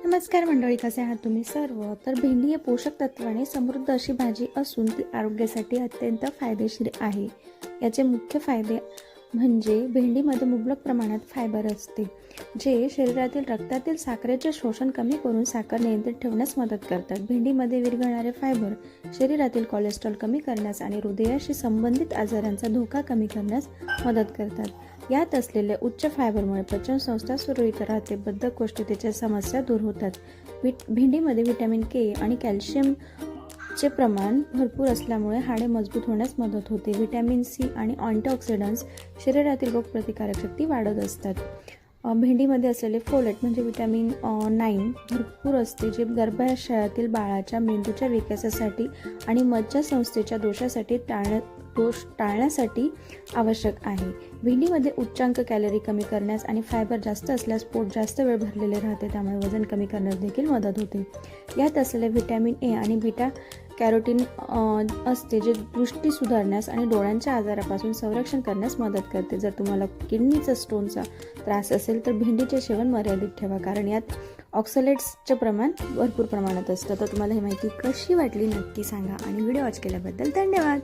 नमस्कार मंडळी, कसे आहात तुम्ही सर्व? तर भेंडी ही पोषक तत्वाने समृद्ध अशी भाजी असून ती आरोग्यासाठी अत्यंत फायदेशीर आहे. याचे मुख्य फायदे म्हणजे भेंडीमध्ये मुबलक प्रमाणात फायबर असते, जे शरीरातील रक्तातील साखरेचे शोषण कमी करून साखर नियंत्रित ठेवण्यास मदत करतात. भेंडीमध्ये विरघळणारे फायबर शरीरातील कोलेस्ट्रॉल कमी करण्यास आणि हृदयाशी संबंधित आजारांचा धोका कमी करण्यास मदत करतात. यात असलेल्या उच्च फायबरमुळे पचनसंस्था सुरळीत राहते, बद्धकोष्ठतेच्या समस्या दूर होतात. भेंडीमध्ये व्हिटॅमिन के आणि कॅल्शियमचे प्रमाण भरपूर असल्यामुळे हाडे मजबूत होण्यास मदत होते. व्हिटॅमिन सी आणि अँटीऑक्सिडंट्स शरीरातील रोगप्रतिकारक शक्ती वाढत असतात. भेंडीमध्ये असलेले फोलेट म्हणजे व्हिटॅमिन 9 भरपूर असते, जे गर्भाशयातील बाळाच्या मेंदूच्या विकासासाठी आणि मज्जासंस्थेच्या दोष टाळण्यासाठी आवश्यक आहे. भेंडीमध्ये उच्चांक कॅलरी कमी करण्यास आणि फायबर जास्त असल्यास पोट जास्त वेळ भरलेले राहते, त्यामुळे वजन कमी करण्यास देखील मदत होते. यात असलेले व्हिटॅमिन ए आणि बीटा कॅरोटीन असते, जे दृष्टी सुधारण्यास आणि डोळ्यांच्या आजारापासून संरक्षण करण्यास मदत करते. जर तुम्हाला किडनीचा स्टोनचा त्रास असेल तर भेंडीचे सेवन मर्यादित ठेवा, कारण यात ऑक्सलेट्सचे प्रमाण भरपूर प्रमाणात असतं. तर तुम्हाला ही माहिती कशी वाटली नक्की सांगा आणि व्हिडिओ वॉच केल्याबद्दल धन्यवाद.